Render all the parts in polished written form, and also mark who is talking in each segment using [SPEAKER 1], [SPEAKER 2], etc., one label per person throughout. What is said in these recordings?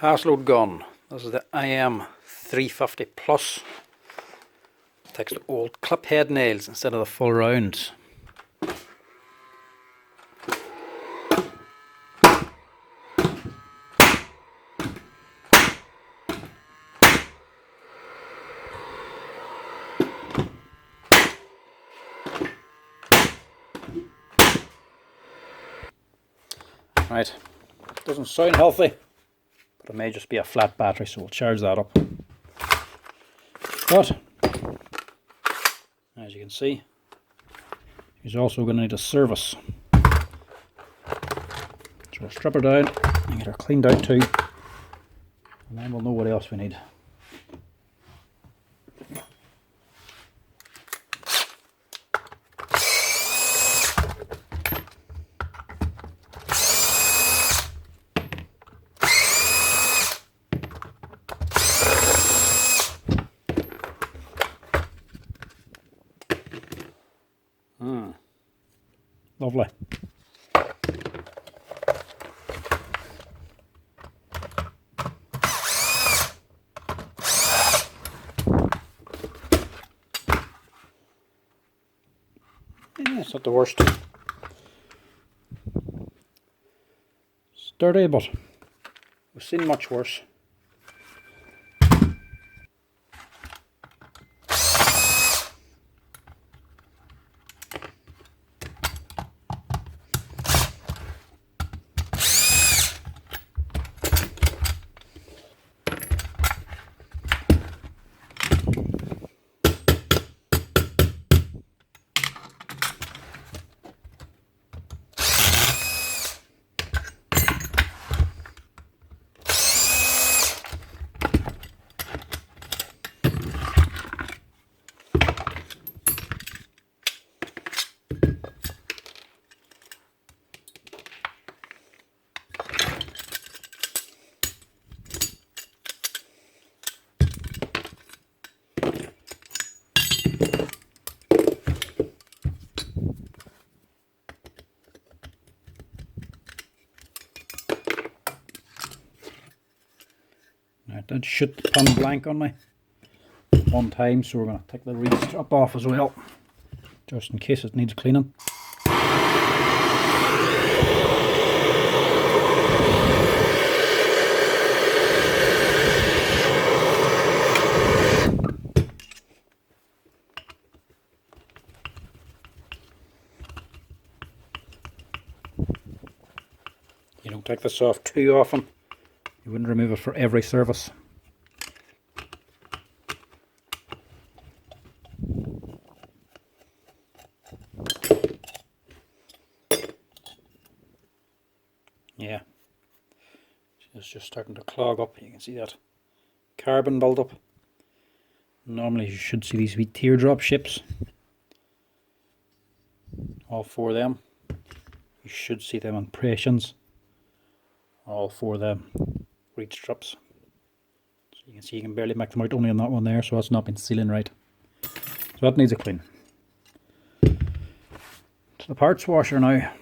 [SPEAKER 1] Paslode gun. This is the IM350 Plus. It takes the old clip head nails instead of the full rounds. Right, doesn't sound healthy, but it may just be a flat battery, so we'll charge that up. But as you can see, he's also going to need a service. So we'll strip her down and get her cleaned out too, and then we'll know what else we need. Lovely. Yeah, it's not the worst. Sturdy, but we've seen much worse. I did shoot the pin blank on me one time, so we're going to take the reed strap off as well, just in case it needs cleaning. You don't take this off too often. You wouldn't remove it for every service. Yeah, it's just starting to clog up. You can see that carbon build-up. Normally you should see these wee teardrop shapes. All four of them. You should see them impressions. All four of them reed strips. So you can see you can barely make them out only on that one there, so that's not been sealing right. So that needs a clean. To the parts washer now.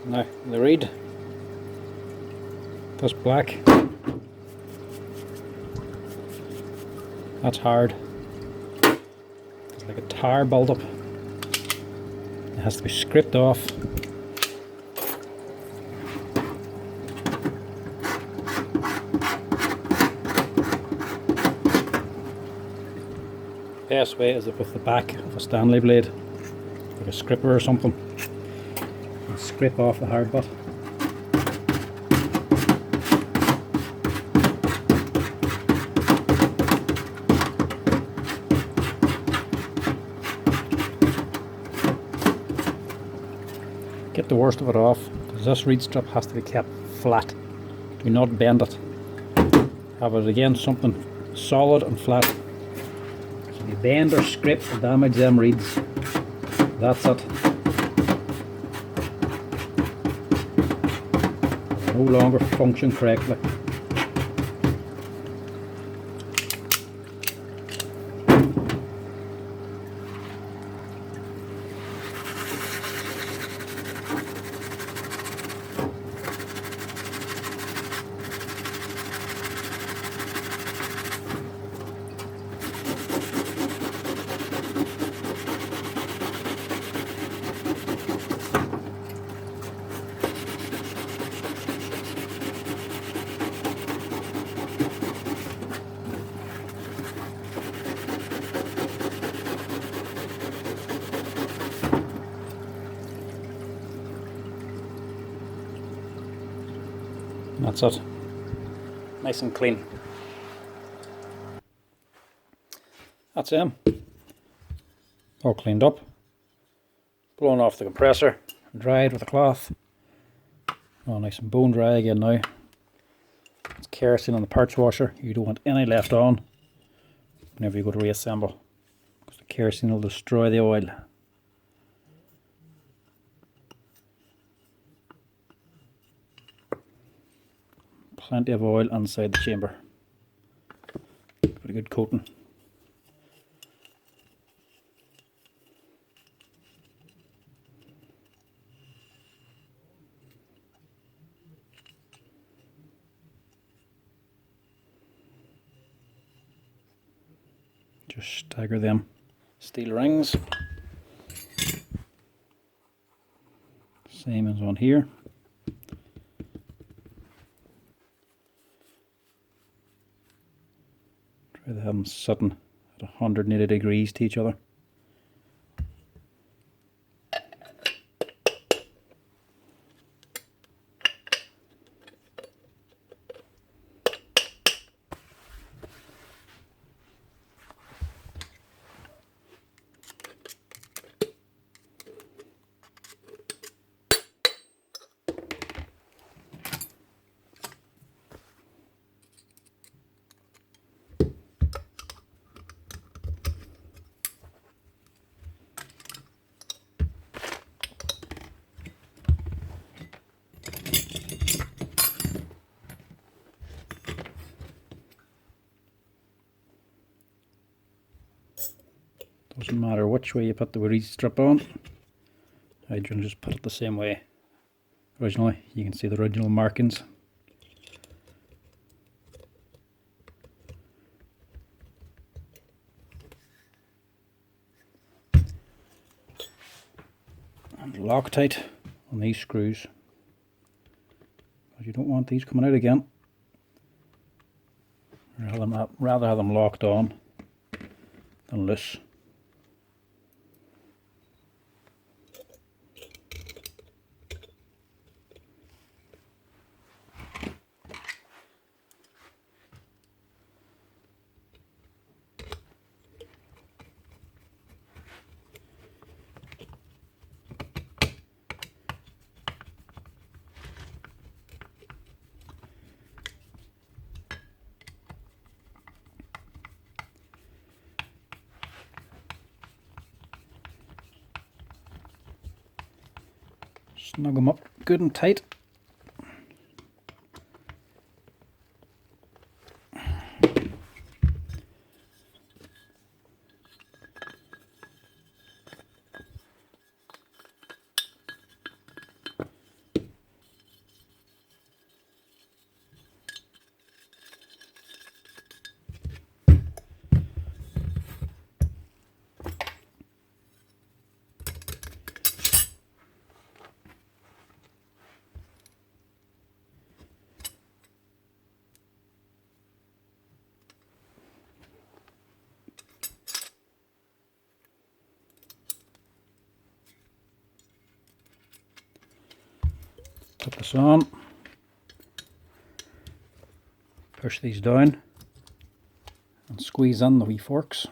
[SPEAKER 1] Now the reed, that's black, that's hard, it's like a tar build-up. It has to be scraped off. Best way is with the back of a Stanley blade, like a scraper or something, and scrape off the hard butt. Get the worst of it off, because this reed strip has to be kept flat. Do not bend it. Have it again something solid and flat. So if you bend or scrape or damage them reeds, that's it. It'll no longer function correctly. That's it. Nice and clean. That's him. All cleaned up. Blown off the compressor and dried with a cloth. Oh, nice and bone dry again now. It's kerosene on the parts washer. You don't want any left on whenever you go to reassemble, because the kerosene will destroy the oil. Plenty of oil inside the chamber. Pretty good coating. Just stagger them steel rings. Same as on here. Try to have them sitting at 180 degrees to each other. Doesn't matter which way you put the reed strip on, I just put it the same way originally. You can see the original markings. And Loctite on these screws, because you don't want these coming out again. Rather have them locked on than loose. Snug them up good and tight. Put this on, push these down and squeeze in the wee forks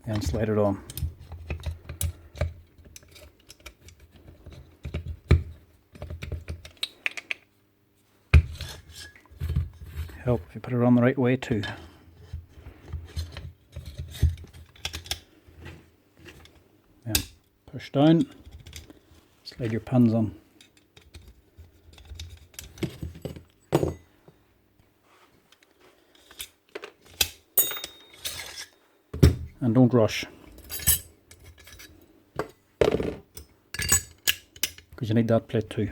[SPEAKER 1] and slide it on. Help if you put it on the right way too. Then push down, slide your pins on. And don't rush, because you need that plate too.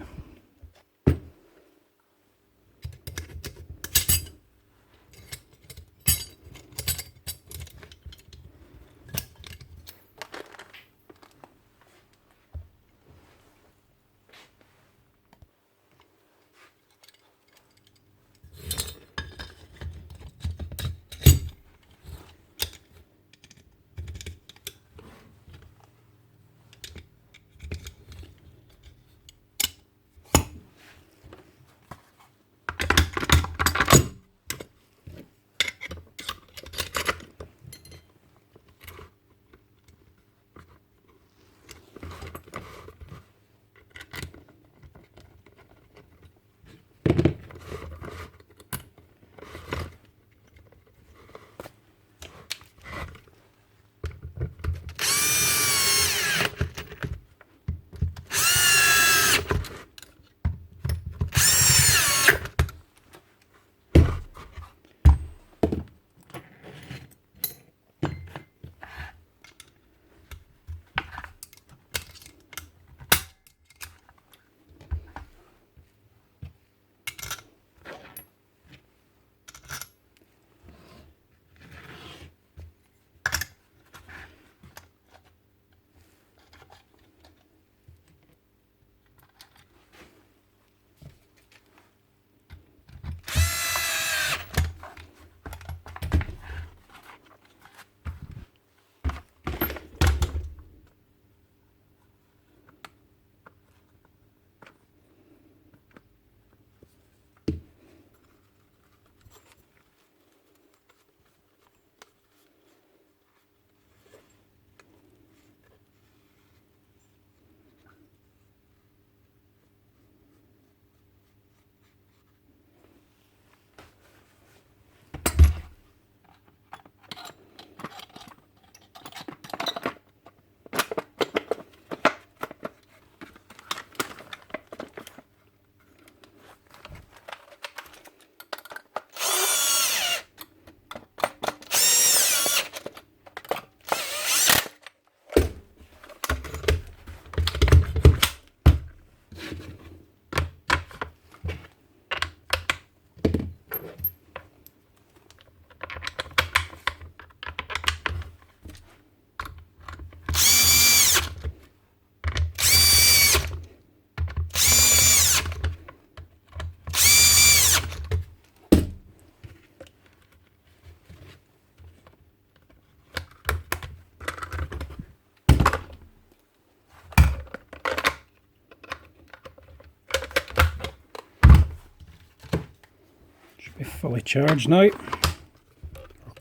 [SPEAKER 1] Fully charged now, or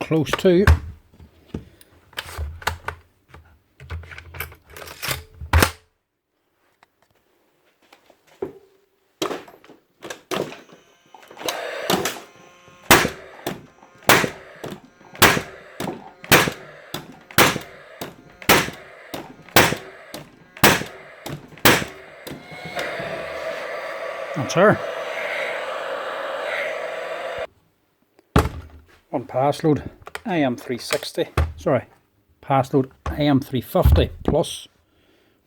[SPEAKER 1] close to. That's her. On Paslode IM360, sorry, Paslode IM350 Plus,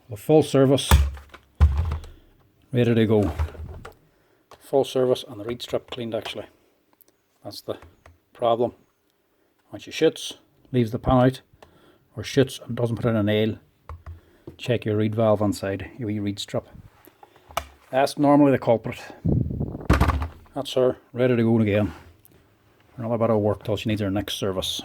[SPEAKER 1] the full service, ready to go. Full service and the reed strip cleaned actually. That's the problem. When she shoots, leaves the pan out, or shoots and doesn't put in a nail, check your reed valve inside, your wee reed strip. That's normally the culprit. That's her, ready to go again. Another bit of work till she needs her next service.